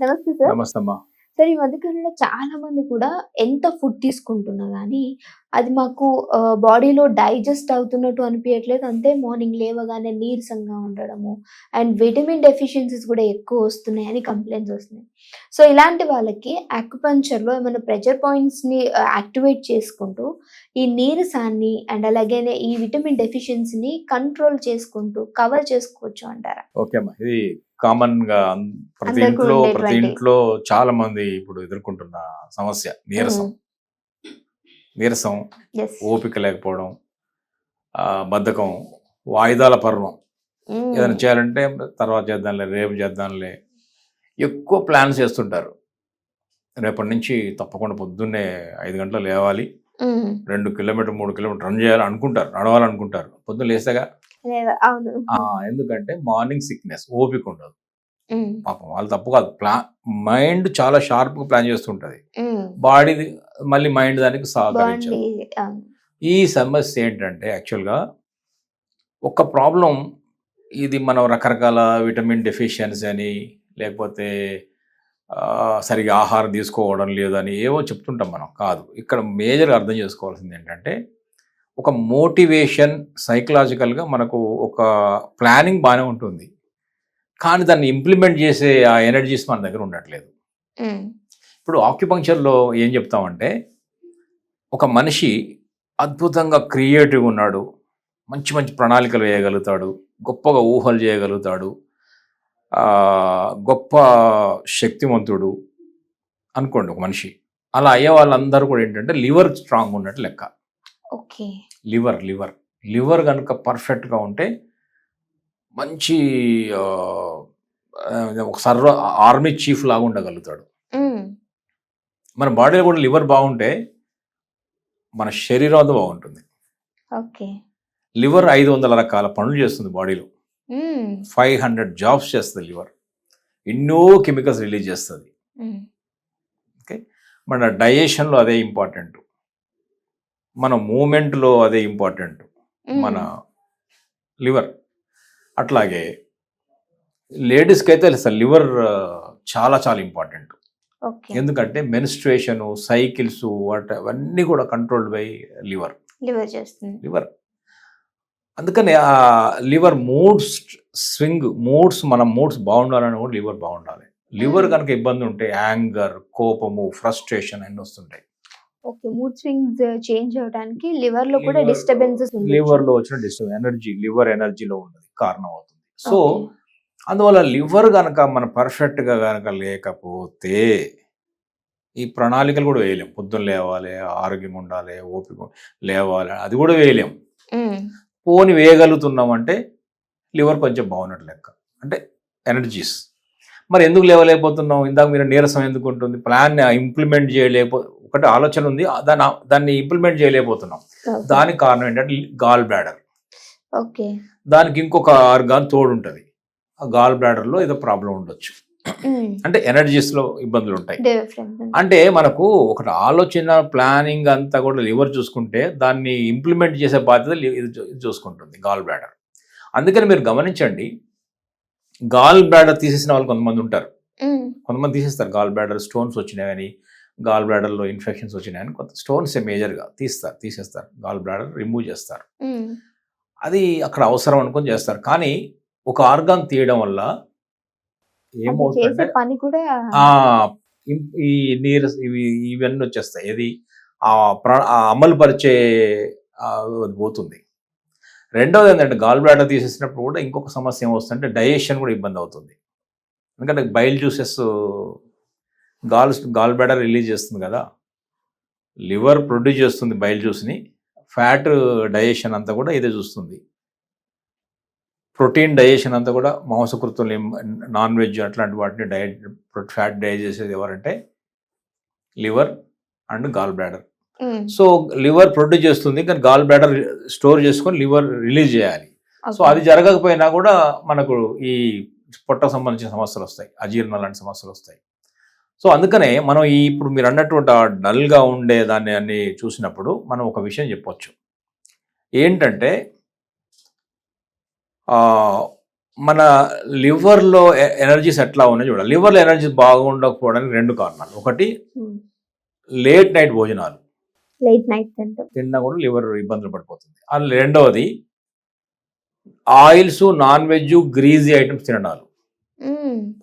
నమస్తే సార్. నమస్తే అమ్మా. సార్ ఈ మధ్య కాలంలో చాలా మంది కూడా ఎంత ఫుడ్ తీసుకుంటున్నా గానీ, అది మాకు బాడీలో డైజెస్ట్ అవుతున్నట్టు అనిపియట్లేదు. అంతే మార్నింగ్ లేవగానే నీరసంగా ఉండడము అండ్ విటమిన్ డెఫిషియన్సీస్ కూడా ఎక్కువ వస్తున్నాయని కంప్లెయింట్స్ వస్తున్నాయి. సో ఇలాంటి వాళ్ళకి యాక్యుపంక్చర్‌లో ఏమైనా ప్రెషర్ పాయింట్స్‌ని యాక్టివేట్ చేసుకుంటూ, ఈ నీరసాన్ని అండ్ అలాగనే ఈ విటమిన్ డెఫిషియన్సీని కంట్రోల్ చేసుకుంటూ కవర్ చేసుకోవచ్చు అంటారా? ఓకే అమ్మా. ఇది కామన్‌గా ప్రతి అందరికి ఉండేటువంటి ఇంట్లో చాలా మంది ఇప్పుడు ఎదుర్కొంటున్న సమస్య నీరసం. నీరసం, యెస్. ఓపిక లేకపోవడం, బద్ధకం, వాయిదాల పర్వం. ఏదైనా చేయాలంటే తర్వాత చేద్దాంలే, రేపు చేద్దాంలే. ఎక్కువ ప్లాన్స్ చేస్తుంటారు. రేపటి నుంచి తప్పకుండా పొద్దున్నే 5 గంటలకు లేవాలి. 2 కిలోమీటర్, 3 కిలోమీటర్ రన్ చేయాలి అనుకుంటారు. నడవాలనుకుంటారు. పొద్దున్న లేస్తాగా. అవును. ఎందుకంటే మార్నింగ్ సిక్‌నెస్, ఓపిక ఉండదు. పాపం వాళ్ళు తప్పు కాదు. మైండ్ చాలా షార్ప్‌గా ప్లాన్ చేస్తుంటది. బాడీ మళ్ళీ మైండ్ దానికి సహకరించదు. ఈ సమస్య ఏంటంటే యాక్చువల్‌గా ఒక ప్రాబ్లం ఇది మనం రకరకాల విటమిన్ డెఫిషియన్సీ అని లేకపోతే సరిగ్గా ఆహారం తీసుకోవడం లేదని ఏవో చెప్తుంటాం మనం. కాదు. ఇక్కడ మేజర్‌గా అర్థం చేసుకోవాల్సింది ఏంటంటే ఒక మోటివేషన్ సైకలాజికల్‌గా మనకు ఒక ప్లానింగ్ బాగానే ఉంటుంది. కానీ దాన్ని ఇంప్లిమెంట్ చేసే ఆ ఎనర్జీస్ మన దగ్గర ఉండట్లేదు. ఇప్పుడు ఆక్యుపంక్చర్‌లో ఏం చెప్తామంటే ఒక మనిషి అద్భుతంగా క్రియేటివ్‌గా ఉన్నాడు. మంచి మంచి ప్రణాళికలు వేయగలుగుతాడు. గొప్పగా ఊహలు చేయగలుగుతాడు. గొప్ప శక్తివంతుడు అనుకోండి ఒక మనిషి. అలా అయ్యే వాళ్ళందరూ కూడా ఏంటంటే లివర్ స్ట్రాంగ్ ఉన్నట్టు లెక్క. ఓకే. లివర్ కనుక పర్ఫెక్ట్‌గా ఉంటే మంచి ఒక ఆర్మీ చీఫ్ లాగా ఉండగలుగుతాడు. మన బాడీలో కూడా లివర్ బాగుంటే మన శరీరం అంతా బాగుంటుంది. ఓకే. లివర్ 500 రకాల పనులు చేస్తుంది బాడీలో. 500 జాబ్స్ చేస్తుంది లివర్. ఎన్నో కెమికల్స్ రిలీజ్ చేస్తుంది. ఓకే. మన డైజెషన్లో అదే ఇంపార్టెంట్. మన మూమెంట్లో అదే ఇంపార్టెంట్. మన లివర్. అట్లాగే లేడీస్కి అయితే అసలు లివర్ చాలా చాలా ఇంపార్టెంట్. ఎందుకంటే మెన్స్ట్రుయేషన్, సైకిల్స్ అవన్నీ కూడా కంట్రోల్డ్ బై లివర్. లివర్ అందుకని ఆ లివర్ మూడ్స్ మన మూడ్స్ బాగుండాలని కూడా లివర్ బాగుండాలి. లివర్ కనుక ఇబ్బంది ఉంటే యాంగర్, కోపము, ఫ్రస్ట్రేషన్ అన్నీ వస్తుంటాయి. ఓకే. మూడ్ స్వింగ్స్ చేంజ్ అవడానికి లివర్ లో కూడా డిస్టర్బెన్సెస్ ఉండొచ్చు. లివర్ లో వచ్చిన లివర్ ఎనర్జీలో ఉన్నది కారణం అవుతుంది. సో అందువల్ల లివర్ కనుక మన పర్ఫెక్ట్ గా కనుక లేకపోతే ఈ ప్రణాళికలు కూడా వేయలేం. పొద్దున్న లేవాలి, ఆరోగ్యంగా ఉండాలి, ఓపిక లేవాలి, అది కూడా వేయలేం. పోని వేయగలుగుతున్నామంటే లివర్ కొంచెం బాగున్నట్టు లెక్క. అంటే ఎనర్జీస్. మరి ఎందుకు లేవలేకపోతున్నాం? ఇందాక మీరు నీరసం ఎందుకు ఉంటుంది? ప్లాన్ ఇంప్లిమెంట్ ఒకటి ఆలోచన ఉంది, దాన్ని ఇంప్లిమెంట్ చేయలేకపోతున్నాం. దానికి కారణం ఏంటంటే గాల్ బ్లాడర్. ఓకే. దానికి ఇంకొక ఆర్గాన్ తోడుంటది. ఆ గాల్ బ్లాడర్ లో ఏదో ప్రాబ్లం ఉండొచ్చు. అంటే ఎనర్జీస్ లో ఇబ్బందులు ఉంటాయి. అంటే మనకు ఒకటి ఆలోచన ప్లానింగ్ అంతా కూడా లివర్ చూసుకుంటే దాన్ని ఇంప్లిమెంట్ చేసే బాధ్యత ఇది చూసుకుంటుంది గాల్ బ్లాడర్. అందుకని మీరు గమనించండి, గాల్ బ్లాడర్ తీసేసిన వాళ్ళు కొంతమంది ఉంటారు. కొంతమంది తీసేస్తారు. గాల్ బ్లాడర్ స్టోన్స్ వచ్చినాయని, గాల్ బ్లాడర్ లో ఇన్ఫెక్షన్స్ వచ్చినాయని కొంత స్టోన్స్ మేజర్ గా తీసేస్తారు. గాల్ బ్లాడర్ రిమూవ్ చేస్తారు. అది అక్కడ అవసరం అనుకుని చేస్తారు. కానీ ఒక ఆర్గాన్ తీయడం వల్ల ఏమవుతుందంటే ఈ ఇవన్నీ వచ్చేస్తాయి. ఏది అమలు పరిచే పోతుంది. రెండోది ఏంటంటే గాల్ బ్లాడర్ తీసేసినప్పుడు కూడా ఇంకొక సమస్య ఏమొస్తుందంటే డైజెషన్ కూడా ఇబ్బంది అవుతుంది. ఎందుకంటే bile juices gall bladder release చేస్తుంది కదా, లివర్ ప్రొడ్యూస్ చేస్తుంది బైల్ జ్యూస్ని. ఫ్యాట్ డైజెషన్ అంతా కూడా ఇదే చూస్తుంది. ప్రోటీన్ డైజెషన్ అంతా కూడా మాంసకృతులు, నాన్ వెజ్ అట్లాంటి వాటిని ఫ్యాట్ డైజెస్ట్ చేసేది ఎవరంటే liver and gall bladder. So liver produce చేస్తుంది, కానీ గాల్ బ్లాడర్ స్టోర్ చేసుకొని లివర్ రిలీజ్ చేయాలి. సో అది జరగకపోయినా కూడా మనకు ఈ పొట్ట సంబంధించిన సమస్యలు వస్తాయి, అజీర్ణ లాంటి సమస్యలు వస్తాయి. సో అందుకనే మనం ఇప్పుడు మీరు అన్నటువంటి డల్గా ఉండే దాన్ని అన్ని చూసినప్పుడు మనం ఒక విషయం చెప్పొచ్చు. ఏంటంటే మన లివర్లో ఎనర్జీస్ ఎట్లా ఉన్నాయి చూడాలి. లివర్లో ఎనర్జీస్ బాగుండకపోవడానికి 2 కారణాలు. ఒకటి లేట్ నైట్ భోజనాలు, లేట్ నైట్ తిన్నా కూడా లివర్ ఇబ్బందులు పడిపోతుంది. అది రెండవది oils, non veg, greasy items తినడాలు.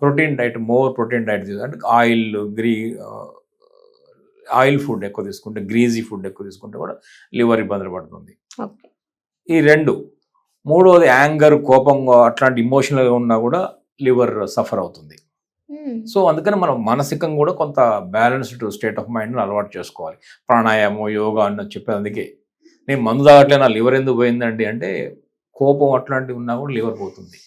Protein diet, more protein diet అంటే ఆయిల్ ఫుడ్ ఎక్కువ తీసుకుంటే, గ్రీజీ ఫుడ్ ఎక్కువ తీసుకుంటే కూడా లివర్ ఇబ్బందులు పడుతుంది. ఈ 2. మూడవది యాంగర్, కోపంగా అట్లాంటి ఇమోషనల్గా ఉన్నా కూడా లివర్ సఫర్ అవుతుంది. సో అందుకని మనం మానసికంగా కూడా కొంత బ్యాలెన్స్డ్ స్టేట్ ఆఫ్ మైండ్ని అలవాటు చేసుకోవాలి. ప్రాణాయామం, యోగా అన్న చెప్పేది. అందుకే నేను మందు తాగట్లే, నా లివర్ ఎందుకు పోయిందండి అంటే కోపం అట్లాంటివి ఉన్నా కూడా లివర్ పోతుంది.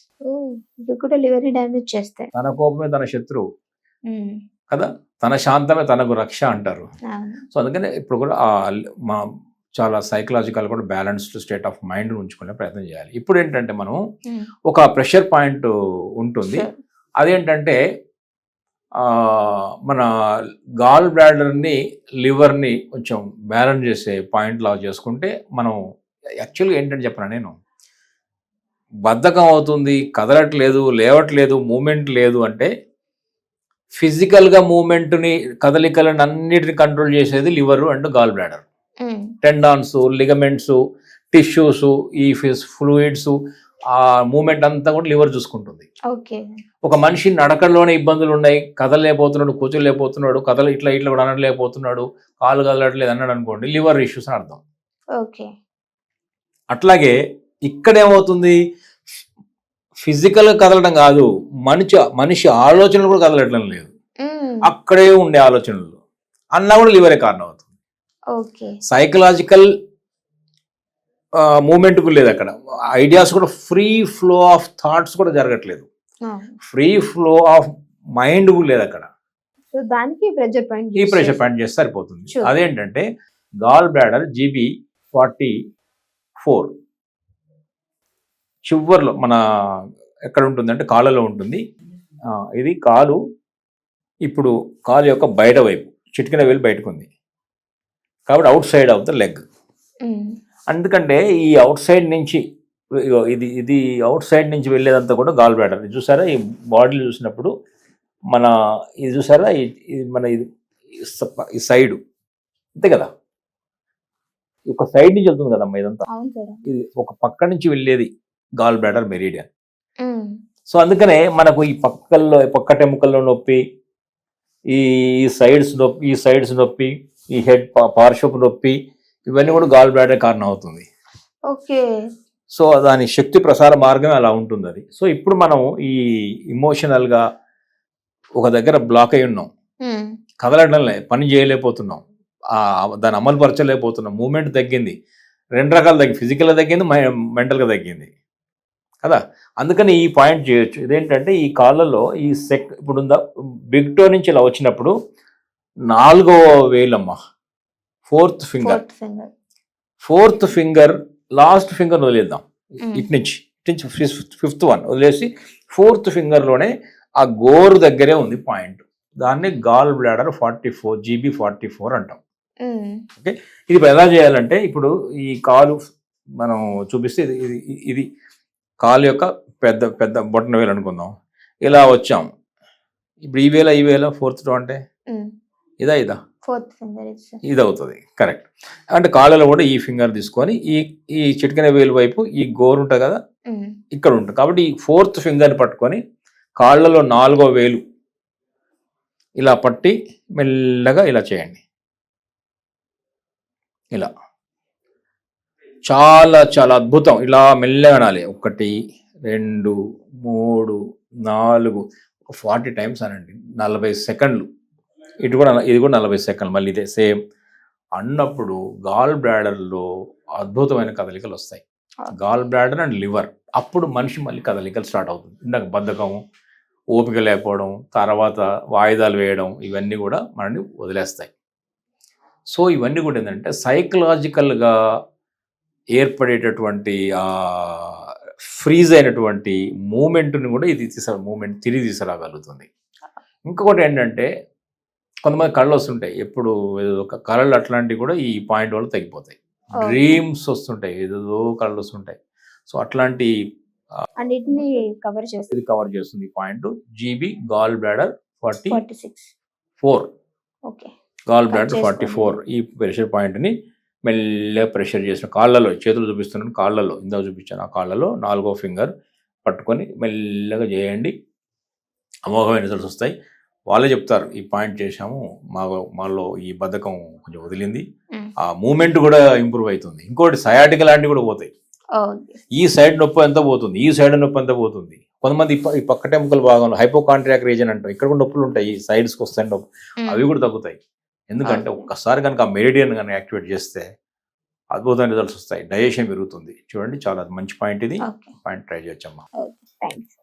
లివర్ డ్యామేజ్ చేస్తాయి. తన కోపమే తన శత్రువు కదా, తన శాంతమే తనకు రక్ష అంటారు. సో అందుకనే ఇప్పుడు కూడా మా చాలా సైకలాజికల్ కూడా బ్యాలెన్స్డ్ స్టేట్ ఆఫ్ మైండ్ ఉంచుకునే ప్రయత్నం చేయాలి. ఇప్పుడు ఏంటంటే మనం ఒక ప్రెషర్ పాయింట్ ఉంటుంది. అదేంటంటే మన గాల్ బ్లాడర్ని, లివర్ని కొంచెం బ్యాలెన్స్ చేసే పాయింట్ లాగా చేసుకుంటే మనం యాక్చువల్గా ఏంటంటే చెప్పనా, నేను బద్ధకం అవుతుంది, కదలట్లేదు, లేవట్లేదు, మూమెంట్ లేదు అంటే ఫిజికల్గా మూమెంట్ని, కదలికలను అన్నిటిని కంట్రోల్ చేసేది liver and gall bladder. Tendons, ligaments, tissues, ఈ ఫ్లూయిడ్స్, ఆ మూమెంట్ అంతా కూడా లివర్ చూసుకుంటుంది. ఒక మనిషి నడకల్లోనే ఇబ్బందులు ఉన్నాయి, కదలలేకపోతున్నాడు, కూర్చోలేకపోతున్నాడు, ఇట్లా కూడా అనలేకపోతున్నాడు, కాలు కదలట్లేదు అన్నాడు అనుకోండి, లివర్ ఇష్యూస్ అని అర్థం. అట్లాగే ఇక్కడేమవుతుంది, ఫిజికల్ కదలడం కాదు, మనిషి ఆలోచనలు కూడా కదలటం లేదు, అక్కడే ఉండే ఆలోచనలు అన్నా కూడా లివరే కారణం అవుతుంది. సైకలాజికల్ మూమెంట్ కూడా లేదు అక్కడ, ఐడియాస్ కూడా ఫ్రీ ఫ్లో ఆఫ్ థాట్స్ కూడా జరగట్లేదు, ఫ్రీ ఫ్లో ఆఫ్ మైండ్ కూడా లేదు అక్కడ. దానికి ఈ ప్రెషర్ పాయింట్ చేస్తే సరిపోతుంది. అదేంటంటే గాల్ బ్లాడర్ GB44 చివర్లో మన ఎక్కడ ఉంటుంది అంటే కాళ్ళలో ఉంటుంది. ఇది కాలు, ఇప్పుడు కాలు యొక్క బయట వైపు చిటికిన వేలు బయటకు ఉంది కాబట్టి out side of the leg. అందుకంటే ఈ అవుట్ సైడ్ నుంచి ఇది అవుట్ సైడ్ నుంచి వెళ్ళేదంతా కూడా గాల్ బ్లాడర్. చూసారా, ఈ బాడీలు చూసినప్పుడు మన ఇది చూసారా, మన ఇది ఈ సైడు అంతే కదా, ఒక సైడ్ నుంచి వెళ్తుంది కదమ్మా ఇదంతా. ఇది ఒక పక్క నుంచి వెళ్ళేది గాల్ బ్లాడర్ మెరీడియన్. సో అందుకనే మనకు ఈ పక్కటెముకల్లో నొప్పి, ఈ సైడ్స్ నొప్పి, ఈ హెడ్ పార్శ్వపు నొప్పి, ఇవన్నీ కూడా గాల్ బ్లాడర్ కారణం అవుతుంది. సో దాని శక్తి ప్రసార మార్గమే అలా ఉంటుంది అది. సో ఇప్పుడు మనం ఈ ఇమోషనల్గా ఒక దగ్గర బ్లాక్ అయి ఉన్నాం, కదలడంలే, పని చేయలేకపోతున్నాం, దాన్ని అమలు పరచలేకపోతున్నాం, మూమెంట్ తగ్గింది, 2 రకాలు తగ్గింది, ఫిజికల్గా తగ్గింది, మెంటల్గా తగ్గింది కదా. అందుకని ఈ పాయింట్ చేయొచ్చు. ఇదేంటంటే ఈ కాళ్ళలో ఈ ఇప్పుడు బిగ్ టో నుంచి ఇలా వచ్చినప్పుడు 4వ వేలమ్మా, 4th ఫింగర్ లాస్ట్ ఫింగర్ వదిలేద్దాం, ఇటు నుంచి 5th వన్ వదిలేసి 4th ఫింగర్లోనే ఆ గోరు దగ్గరే ఉంది పాయింట్. దాన్ని గాల్ బ్లాడర్ 44 GB44 అంటాం. ఓకే, ఇది ఎలా చేయాలంటే ఇప్పుడు ఈ కాలు మనం చూపిస్తే ఇది కాలు యొక్క పెద్ద బొట్టన వేలు అనుకుందాం, ఇలా వచ్చాం. ఇప్పుడు ఈ వేల 4th టో అంటే ఇదా 4th ఫింగర్ ఇది అవుతుంది. కరెక్ట్. అంటే కాళ్ళలో కూడా ఈ ఫింగర్ తీసుకొని ఈ చిటికెన వేలు వైపు ఈ గోరు ఉంటుంది కదా, ఇక్కడ ఉంటుంది కాబట్టి ఈ 4th ఫింగర్ని పట్టుకొని కాళ్ళలో 4వ వేలు ఇలా పట్టి మెల్లగా ఇలా చేయండి. ఇలా చాలా చాలా అద్భుతం. ఇలా మెల్లగా అనాలి, 1 2 3 4 40 టైమ్స్ అనండి, 40 సెకండ్లు. ఇది కూడా 40 సెకండ్లు. మళ్ళీ ఇదే సేమ్ అన్నప్పుడు గాల్ బ్లాడర్లో అద్భుతమైన కదలికలు వస్తాయి. గాల్ బ్లాడర్ అండ్ లివర్, అప్పుడు మనిషి మళ్ళీ కదలికలు స్టార్ట్ అవుతుంది. ఇందాక బద్ధకం, ఓపిక లేకపోవడం, తర్వాత వాయిదాలు వేయడం, ఇవన్నీ కూడా మనల్ని వదిలేస్తాయి. సో ఇవన్నీ కూడా ఏంటంటే సైకలాజికల్గా ఏర్పడేటటువంటి ఫ్రీజ్ అయినటువంటి మూమెంట్ని కూడా ఇది తిరిగి తీసుకురాగలుగుతుంది. ఇంకొకటి ఏంటంటే కొంతమంది కళ్ళు వస్తుంటాయి, ఎప్పుడు ఏదో కళలు అట్లాంటివి కూడా ఈ పాయింట్ వల్ల తగ్గిపోతాయి. డ్రీమ్స్ వస్తుంటాయి, ఏదో కళ్ళు వస్తుంటాయి. సో అట్లాంటి అన్నిటిని కవర్ చేస్తుంది. ఇది కవర్ చేస్తుంది. Point GB gall bladder 46. 44 okay. Gall bladder 44 ఈ ప్రెషర్ పాయింట్ని మెల్లగా ప్రెషర్ చేసిన కాళ్ళలో, చేతులు చూపిస్తున్నాను, కాళ్ళలో ఇందాక చూపించాను, ఆ కాళ్ళలో 4వ ఫింగర్ పట్టుకొని మెల్లగా చేయండి. అమోఘమైన రిజల్ట్స్ వస్తాయి. వాళ్ళే చెప్తారు ఈ పాయింట్ చేశాము, మాలో ఈ బద్ధకం కొంచెం వదిలింది, ఆ మూమెంట్ కూడా ఇంప్రూవ్ అవుతుంది. ఇంకోటి సయాటిక లాంటివి కూడా పోతాయి. ఈ సైడ్ నొప్పి ఎంత పోతుంది, ఈ సైడ్ నొప్పి ఎంత పోతుంది. కొంతమంది ఈ పక్క టెంపుకల్ భాగంలో హైపోకాంట్రియాక్ రీజన్ అంటాం, ఇక్కడ కూడా నొప్పులు ఉంటాయి, ఈ సైడ్స్కి వస్తాయి నొప్పి, అవి కూడా తగ్గుతాయి. ఎందుకంటే ఒక్కసారి కనుక ఆ మెరిడియన్ కనుక యాక్టివేట్ చేస్తే అద్భుతమైన రిజల్ట్స్ వస్తాయి. డైజెషన్ పెరుగుతుంది. చూడండి, చాలా మంచి పాయింట్ ఇది. పాయింట్ ట్రై చేయొచ్చమ్మా. థ్యాంక్స్.